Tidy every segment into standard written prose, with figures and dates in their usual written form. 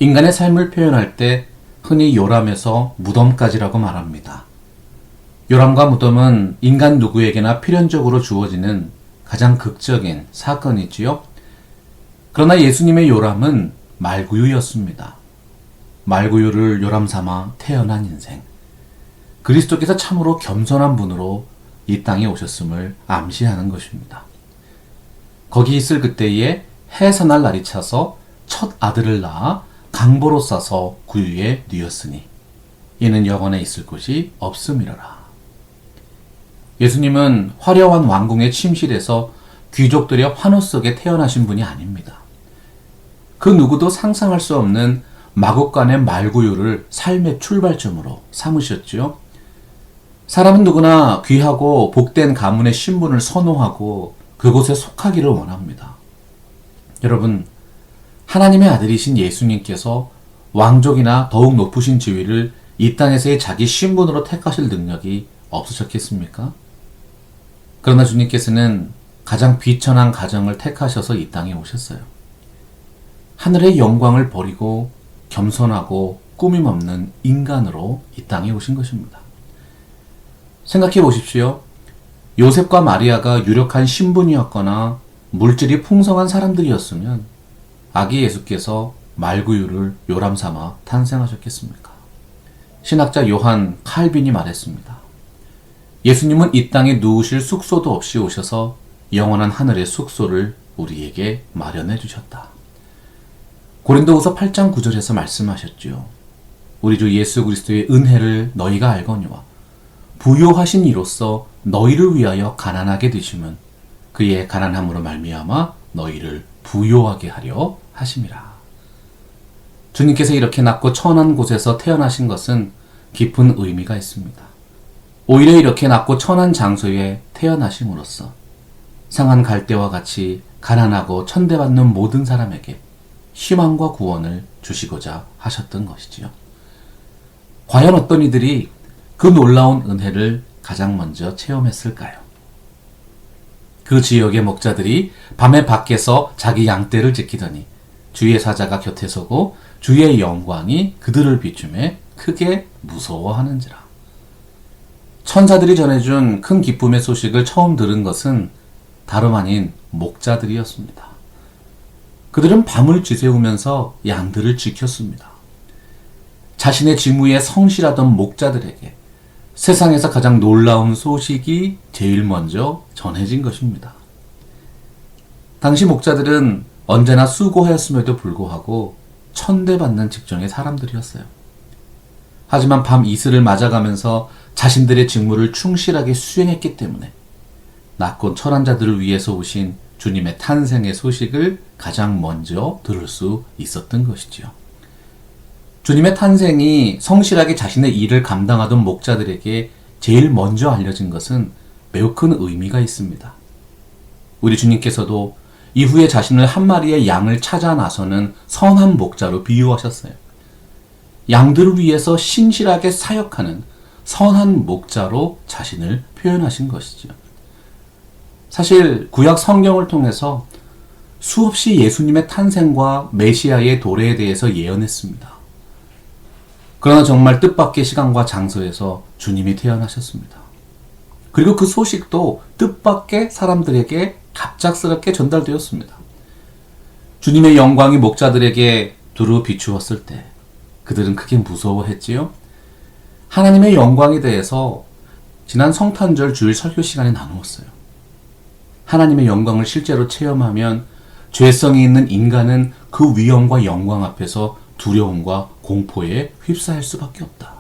인간의 삶을 표현할 때 흔히 요람에서 무덤까지라고 말합니다. 요람과 무덤은 인간 누구에게나 필연적으로 주어지는 가장 극적인 사건이지요. 그러나 예수님의 요람은 말구유였습니다. 말구유를 요람 삼아 태어난 인생. 그리스도께서 참으로 겸손한 분으로 이 땅에 오셨음을 암시하는 것입니다. 거기 있을 그때에 해산할 날이 차서 첫 아들을 낳아 강보로 싸서 구유에 뉘었으니 이는 영원에 있을 곳이 없음이러라. 예수님은 화려한 왕궁의 침실에서 귀족들의 환호 속에 태어나신 분이 아닙니다. 그 누구도 상상할 수 없는 마국간의 말구유를 삶의 출발점으로 삼으셨지요. 사람은 누구나 귀하고 복된 가문의 신분을 선호하고 그곳에 속하기를 원합니다. 여러분, 하나님의 아들이신 예수님께서 왕족이나 더욱 높으신 지위를 이 땅에서의 자기 신분으로 택하실 능력이 없으셨겠습니까? 그러나 주님께서는 가장 비천한 가정을 택하셔서 이 땅에 오셨어요. 하늘의 영광을 버리고 겸손하고 꾸밈 없는 인간으로 이 땅에 오신 것입니다. 생각해 보십시오. 요셉과 마리아가 유력한 신분이었거나 물질이 풍성한 사람들이었으면 아기 예수께서 말구유를 요람 삼아 탄생하셨겠습니까? 신학자 요한 칼빈이 말했습니다. 예수님은 이 땅에 누우실 숙소도 없이 오셔서 영원한 하늘의 숙소를 우리에게 마련해 주셨다. 고린도후서 8장 9절에서 말씀하셨지요. 우리 주 예수 그리스도의 은혜를 너희가 알거니와 부요하신 이로써 너희를 위하여 가난하게 되심은 그의 가난함으로 말미암아 너희를 부요하게 하려 하심이라. 주님께서 이렇게 낮고 천한 곳에서 태어나신 것은 깊은 의미가 있습니다. 오히려 이렇게 낮고 천한 장소에 태어나심으로써 상한 갈대와 같이 가난하고 천대받는 모든 사람에게 희망과 구원을 주시고자 하셨던 것이지요. 과연 어떤 이들이 그 놀라운 은혜를 가장 먼저 체험했을까요? 그 지역의 목자들이 밤에 밖에서 자기 양떼를 지키더니 주의 사자가 곁에 서고 주의 영광이 그들을 비추매 크게 무서워하는지라. 천사들이 전해준 큰 기쁨의 소식을 처음 들은 것은 다름 아닌 목자들이었습니다. 그들은 밤을 지새우면서 양들을 지켰습니다. 자신의 직무에 성실하던 목자들에게 세상에서 가장 놀라운 소식이 제일 먼저 전해진 것입니다. 당시 목자들은 언제나 수고하였음에도 불구하고 천대받는 직종의 사람들이었어요. 하지만 밤 이슬을 맞아가면서 자신들의 직무를 충실하게 수행했기 때문에 낮고 천한 자들을 위해서 오신 주님의 탄생의 소식을 가장 먼저 들을 수 있었던 것이지요. 주님의 탄생이 성실하게 자신의 일을 감당하던 목자들에게 제일 먼저 알려진 것은 매우 큰 의미가 있습니다. 우리 주님께서도 이후에 자신을 한 마리의 양을 찾아 나서는 선한 목자로 비유하셨어요. 양들을 위해서 신실하게 사역하는 선한 목자로 자신을 표현하신 것이죠. 사실 구약 성경을 통해서 수없이 예수님의 탄생과 메시아의 도래에 대해서 예언했습니다. 그러나 정말 뜻밖의 시간과 장소에서 주님이 태어나셨습니다. 그리고 그 소식도 뜻밖의 사람들에게 갑작스럽게 전달되었습니다. 주님의 영광이 목자들에게 두루 비추었을 때 그들은 크게 무서워했지요. 하나님의 영광에 대해서 지난 성탄절 주일 설교 시간에 나누었어요. 하나님의 영광을 실제로 체험하면 죄성이 있는 인간은 그 위엄과 영광 앞에서 두려움과 공포에 휩싸일 수밖에 없다.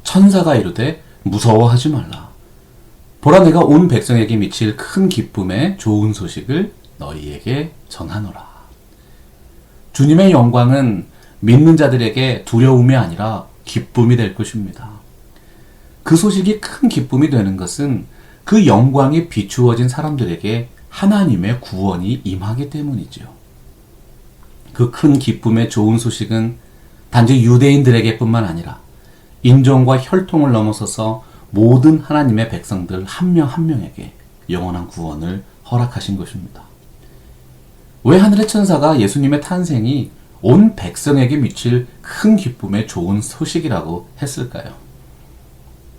천사가 이르되 무서워하지 말라. 보라, 내가 온 백성에게 미칠 큰 기쁨의 좋은 소식을 너희에게 전하노라. 주님의 영광은 믿는 자들에게 두려움이 아니라 기쁨이 될 것입니다. 그 소식이 큰 기쁨이 되는 것은 그 영광이 비추어진 사람들에게 하나님의 구원이 임하기 때문이죠. 그 큰 기쁨의 좋은 소식은 단지 유대인들에게 뿐만 아니라 인종과 혈통을 넘어서서 모든 하나님의 백성들 한 명 한 명에게 영원한 구원을 허락하신 것입니다. 왜 하늘의 천사가 예수님의 탄생이 온 백성에게 미칠 큰 기쁨의 좋은 소식이라고 했을까요?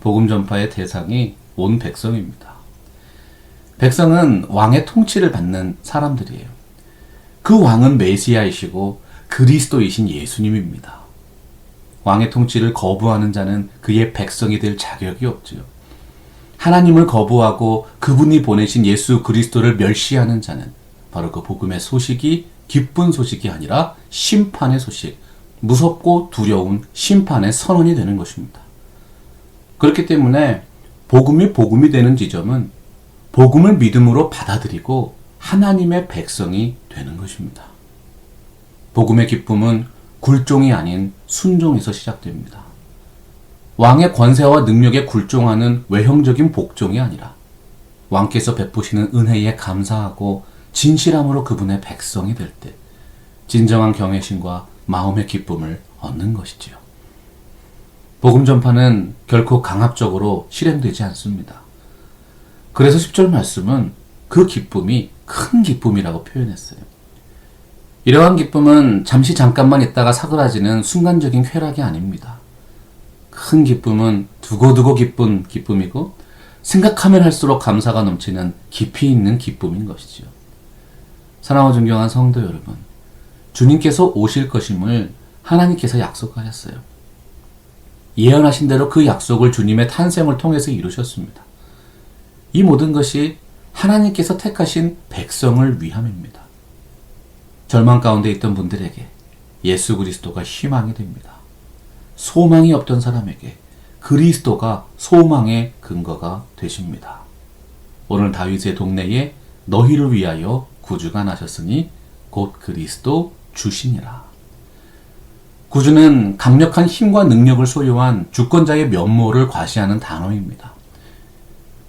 복음 전파의 대상이 온 백성입니다. 백성은 왕의 통치를 받는 사람들이에요. 그 왕은 메시아이시고 그리스도이신 예수님입니다. 왕의 통치를 거부하는 자는 그의 백성이 될 자격이 없지요. 하나님을 거부하고 그분이 보내신 예수 그리스도를 멸시하는 자는 바로 그 복음의 소식이 기쁜 소식이 아니라 심판의 소식, 무섭고 두려운 심판의 선언이 되는 것입니다. 그렇기 때문에 복음이 되는 지점은 복음을 믿음으로 받아들이고 하나님의 백성이 되는 것입니다. 복음의 기쁨은 굴종이 아닌 순종에서 시작됩니다. 왕의 권세와 능력에 굴종하는 외형적인 복종이 아니라 왕께서 베푸시는 은혜에 감사하고 진실함으로 그분의 백성이 될 때 진정한 경외심과 마음의 기쁨을 얻는 것이지요. 복음 전파는 결코 강압적으로 실행되지 않습니다. 그래서 10절 말씀은 그 기쁨이 큰 기쁨이라고 표현했어요. 이러한 기쁨은 잠깐만 있다가 사그라지는 순간적인 쾌락이 아닙니다. 큰 기쁨은 두고두고 기쁜 기쁨이고 생각하면 할수록 감사가 넘치는 깊이 있는 기쁨인 것이지요. 사랑하고 존경한 성도 여러분, 주님께서 오실 것임을 하나님께서 약속하셨어요. 예언하신 대로 그 약속을 주님의 탄생을 통해서 이루셨습니다. 이 모든 것이 하나님께서 택하신 백성을 위함입니다. 절망 가운데 있던 분들에게 예수 그리스도가 희망이 됩니다. 소망이 없던 사람에게 그리스도가 소망의 근거가 되십니다. 오늘 다윗의 동네에 너희를 위하여 구주가 나셨으니 곧 그리스도 주시니라. 구주는 강력한 힘과 능력을 소유한 주권자의 면모를 과시하는 단어입니다.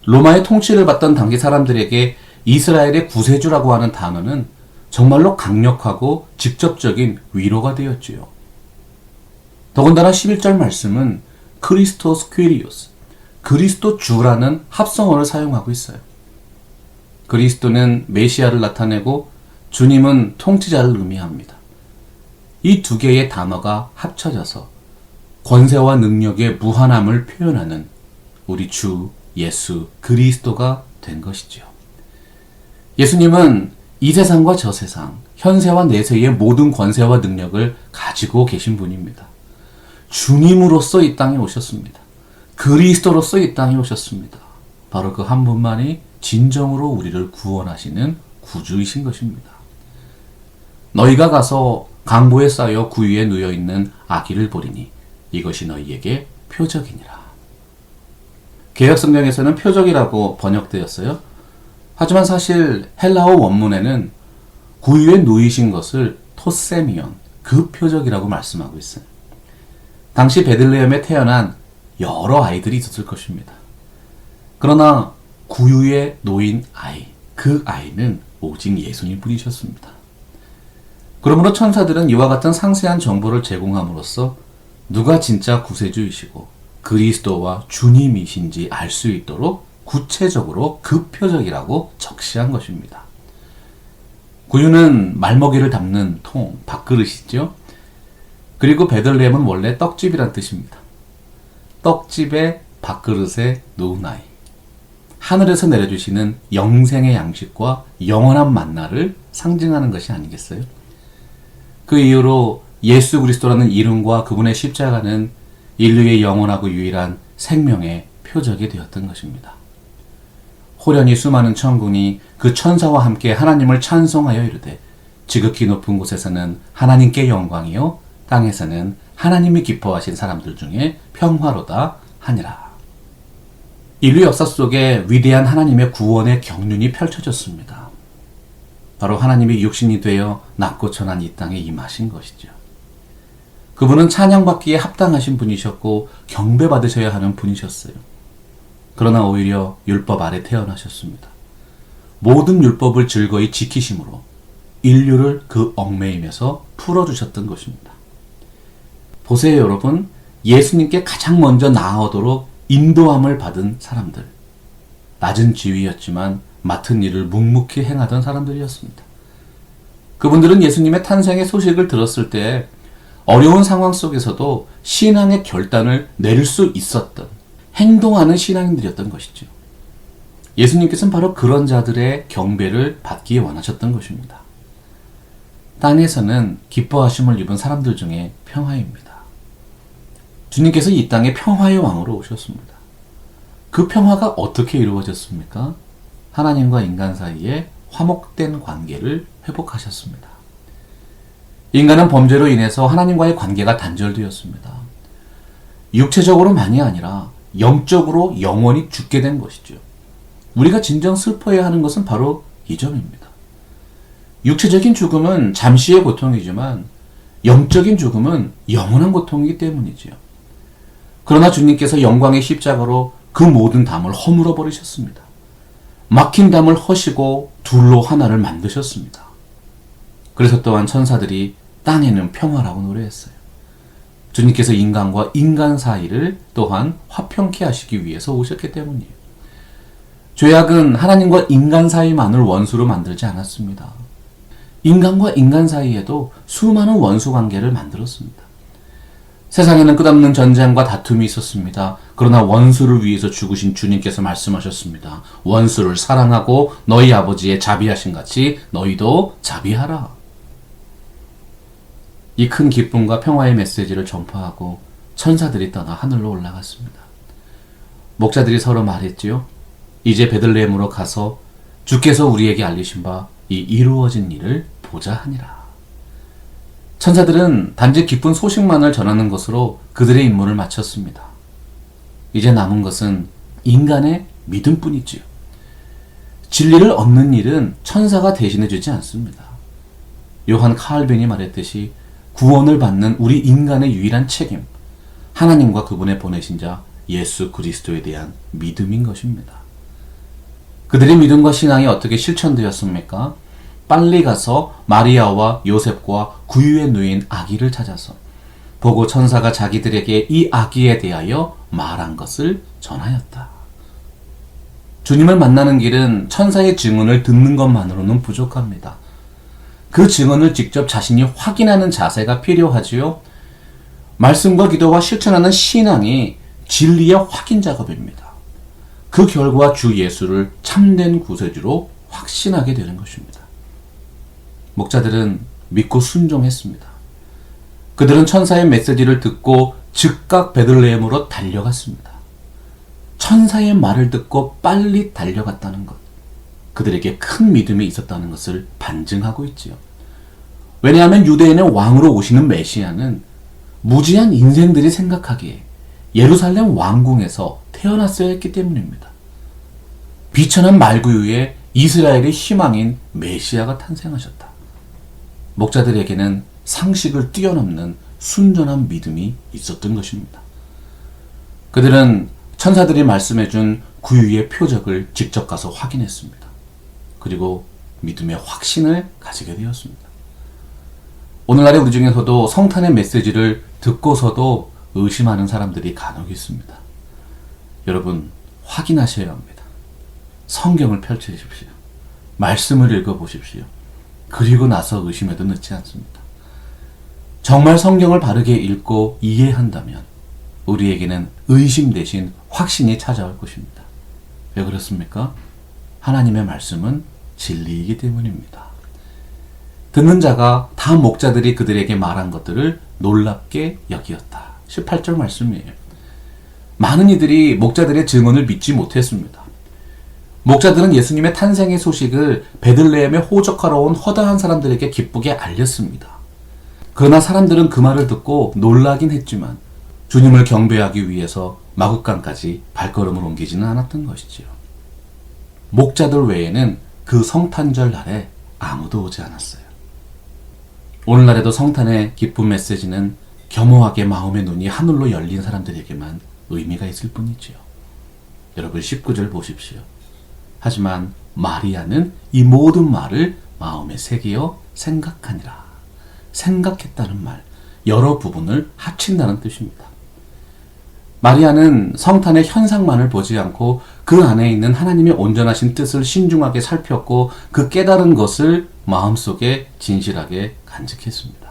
로마의 통치를 받던 당시 사람들에게 이스라엘의 구세주라고 하는 단어는 정말로 강력하고 직접적인 위로가 되었지요. 더군다나 11절 말씀은 크리스토스 퀴리오스, 그리스도 주라는 합성어를 사용하고 있어요. 그리스도는 메시아를 나타내고 주님은 통치자를 의미합니다. 이 두 개의 단어가 합쳐져서 권세와 능력의 무한함을 표현하는 우리 주 예수 그리스도가 된 것이지요. 예수님은 이 세상과 저 세상, 현세와 내세의 모든 권세와 능력을 가지고 계신 분입니다. 주님으로서 이 땅에 오셨습니다. 그리스도로서 이 땅에 오셨습니다. 바로 그 한 분만이 진정으로 우리를 구원하시는 구주이신 것입니다. 너희가 가서 강보에 쌓여 구유에 누여있는 아기를 보리니 이것이 너희에게 표적이니라. 개역성경에서는 표적이라고 번역되었어요. 하지만 사실 헬라어 원문에는 구유에 누이신 것을 토세미온, 그 표적이라고 말씀하고 있어요. 당시 베들레헴에 태어난 여러 아이들이 있었을 것입니다. 그러나 구유에 놓인 아이, 그 아이는 오직 예수님 뿐이셨습니다. 그러므로 천사들은 이와 같은 상세한 정보를 제공함으로써 누가 진짜 구세주이시고 그리스도와 주님이신지 알 수 있도록 구체적으로 그 표적이라고 적시한 것입니다. 구유는 말먹이를 담는 통, 밥그릇이죠. 그리고 베들레헴은 원래 떡집이란 뜻입니다. 떡집에 밥그릇에 놓은 아이. 하늘에서 내려주시는 영생의 양식과 영원한 만나를 상징하는 것이 아니겠어요? 그 이후로 예수 그리스도라는 이름과 그분의 십자가는 인류의 영원하고 유일한 생명의 표적이 되었던 것입니다. 호련히 수많은 천군이 그 천사와 함께 하나님을 찬송하여 이르되 지극히 높은 곳에서는 하나님께 영광이요 땅에서는 하나님이 기뻐하신 사람들 중에 평화로다 하니라. 인류 역사 속에 위대한 하나님의 구원의 경륜이 펼쳐졌습니다. 바로 하나님이 육신이 되어 낮고 천한 이 땅에 임하신 것이죠. 그분은 찬양받기에 합당하신 분이셨고 경배받으셔야 하는 분이셨어요. 그러나 오히려 율법 아래 태어나셨습니다. 모든 율법을 즐거이 지키심으로 인류를 그 얽매임에서 풀어주셨던 것입니다. 보세요 여러분, 예수님께 가장 먼저 나아오도록 인도함을 받은 사람들, 낮은 지위였지만 맡은 일을 묵묵히 행하던 사람들이었습니다. 그분들은 예수님의 탄생의 소식을 들었을 때 어려운 상황 속에서도 신앙의 결단을 내릴 수 있었던 행동하는 신앙인들이었던 것이죠. 예수님께서는 바로 그런 자들의 경배를 받기 원하셨던 것입니다. 땅에서는 기뻐하심을 입은 사람들 중에 평화입니다. 주님께서 이 땅에 평화의 왕으로 오셨습니다. 그 평화가 어떻게 이루어졌습니까? 하나님과 인간 사이에 화목된 관계를 회복하셨습니다. 인간은 범죄로 인해서 하나님과의 관계가 단절되었습니다. 육체적으로만이 아니라 영적으로 영원히 죽게 된 것이죠. 우리가 진정 슬퍼해야 하는 것은 바로 이 점입니다. 육체적인 죽음은 잠시의 고통이지만 영적인 죽음은 영원한 고통이기 때문이지요. 그러나 주님께서 영광의 십자가로 그 모든 담을 허물어 버리셨습니다. 막힌 담을 허시고 둘로 하나를 만드셨습니다. 그래서 또한 천사들이 땅에는 평화라고 노래했어요. 주님께서 인간과 인간 사이를 또한 화평케 하시기 위해서 오셨기 때문이에요. 죄악은 하나님과 인간 사이만을 원수로 만들지 않았습니다. 인간과 인간 사이에도 수많은 원수 관계를 만들었습니다. 세상에는 끝없는 전쟁과 다툼이 있었습니다. 그러나 원수를 위해서 죽으신 주님께서 말씀하셨습니다. 원수를 사랑하고 너희 아버지의 자비하신 같이 너희도 자비하라. 이 큰 기쁨과 평화의 메시지를 전파하고 천사들이 떠나 하늘로 올라갔습니다. 목자들이 서로 말했지요. 이제 베들레헴으로 가서 주께서 우리에게 알리신 바 이 이루어진 일을 보자 하니라. 천사들은 단지 기쁜 소식만을 전하는 것으로 그들의 임무를 마쳤습니다. 이제 남은 것은 인간의 믿음뿐이지요. 진리를 얻는 일은 천사가 대신해 주지 않습니다. 요한 칼빈이 말했듯이 구원을 받는 우리 인간의 유일한 책임, 하나님과 그분의 보내신 자 예수 그리스도에 대한 믿음인 것입니다. 그들의 믿음과 신앙이 어떻게 실천되었습니까? 빨리 가서 마리아와 요셉과 구유에 누인 아기를 찾아서 보고 천사가 자기들에게 이 아기에 대하여 말한 것을 전하였다. 주님을 만나는 길은 천사의 증언을 듣는 것만으로는 부족합니다. 그 증언을 직접 자신이 확인하는 자세가 필요하지요. 말씀과 기도와 실천하는 신앙이 진리의 확인 작업입니다. 그 결과 주 예수를 참된 구세주로 확신하게 되는 것입니다. 목자들은 믿고 순종했습니다. 그들은 천사의 메시지를 듣고 즉각 베들레헴으로 달려갔습니다. 천사의 말을 듣고 빨리 달려갔다는 것, 그들에게 큰 믿음이 있었다는 것을 반증하고 있지요. 왜냐하면 유대인의 왕으로 오시는 메시아는 무지한 인생들이 생각하기에 예루살렘 왕궁에서 태어났어야 했기 때문입니다. 비천한 말구유에 이스라엘의 희망인 메시아가 탄생하셨다. 목자들에게는 상식을 뛰어넘는 순전한 믿음이 있었던 것입니다. 그들은 천사들이 말씀해준 구유의 표적을 직접 가서 확인했습니다. 그리고 믿음의 확신을 가지게 되었습니다. 오늘날의 우리 중에서도 성탄의 메시지를 듣고서도 의심하는 사람들이 간혹 있습니다. 여러분, 확인하셔야 합니다. 성경을 펼치십시오. 말씀을 읽어보십시오. 그리고 나서 의심해도 늦지 않습니다. 정말 성경을 바르게 읽고 이해한다면 우리에게는 의심 대신 확신이 찾아올 것입니다. 왜 그렇습니까? 하나님의 말씀은 진리이기 때문입니다. 듣는 자가 다 목자들이 그들에게 말한 것들을 놀랍게 여기었다. 18절 말씀이에요. 많은 이들이 목자들의 증언을 믿지 못했습니다. 목자들은 예수님의 탄생의 소식을 베들레헴에 호적하러 온 허다한 사람들에게 기쁘게 알렸습니다. 그러나 사람들은 그 말을 듣고 놀라긴 했지만 주님을 경배하기 위해서 마국간까지 발걸음을 옮기지는 않았던 것이지요. 목자들 외에는 그 성탄절 날에 아무도 오지 않았어요. 오늘날에도 성탄의 기쁜 메시지는 겸허하게 마음의 눈이 하늘로 열린 사람들에게만 의미가 있을 뿐이지요. 여러분 19절 보십시오. 하지만 마리아는 이 모든 말을 마음에 새기어 생각하니라. 생각했다는 말, 여러 부분을 합친다는 뜻입니다. 마리아는 성탄의 현상만을 보지 않고 그 안에 있는 하나님의 온전하신 뜻을 신중하게 살폈고 그 깨달은 것을 마음속에 진실하게 간직했습니다.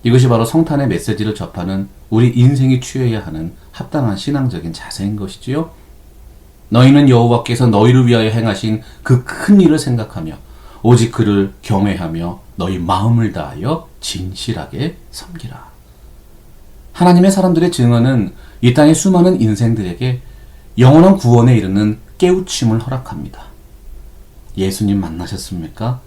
이것이 바로 성탄의 메시지를 접하는 우리 인생이 취해야 하는 합당한 신앙적인 자세인 것이지요. 너희는 여호와께서 너희를 위하여 행하신 그 큰 일을 생각하며 오직 그를 경외하며 너희 마음을 다하여 진실하게 섬기라. 하나님의 사람들의 증언은 이 땅의 수많은 인생들에게 영원한 구원에 이르는 깨우침을 허락합니다. 예수님 만나셨습니까?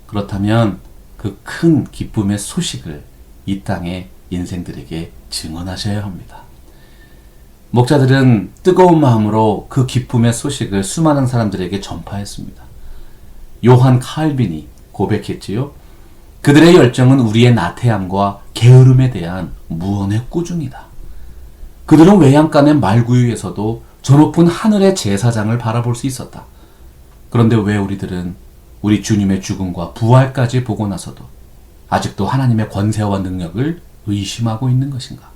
그렇다면 그 큰 기쁨의 소식을 이 땅의 인생들에게 증언하셔야 합니다. 목자들은 뜨거운 마음으로 그 기쁨의 소식을 수많은 사람들에게 전파했습니다. 요한 칼빈이 고백했지요. 그들의 열정은 우리의 나태함과 게으름에 대한 무언의 꾸중이다. 그들은 외양간의 말구유에서도 저 높은 하늘의 제사장을 바라볼 수 있었다. 그런데 왜 우리들은 우리 주님의 죽음과 부활까지 보고 나서도 아직도 하나님의 권세와 능력을 의심하고 있는 것인가?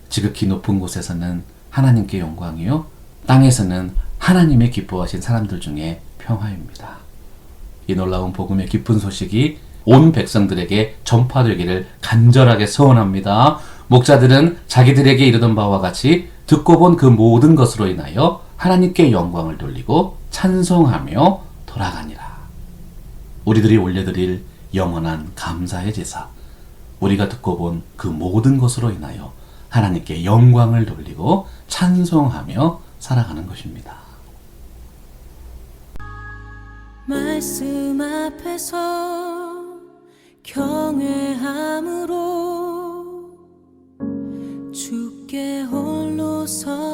지극히 높은 곳에서는 하나님께 영광이요, 땅에서는 하나님의 기뻐하신 사람들 중에 평화입니다. 이 놀라운 복음의 기쁜 소식이 온 백성들에게 전파되기를 간절하게 소원합니다. 목자들은 자기들에게 이르던 바와 같이 듣고 본 그 모든 것으로 인하여 하나님께 영광을 돌리고 찬송하며 돌아가니라. 우리들이 올려드릴 영원한 감사의 제사, 우리가 듣고 본 그 모든 것으로 인하여 하나님께 영광을 돌리고 찬송하며 살아가는 것입니다. 말씀 앞에서 경외함으로 주께 홀로 서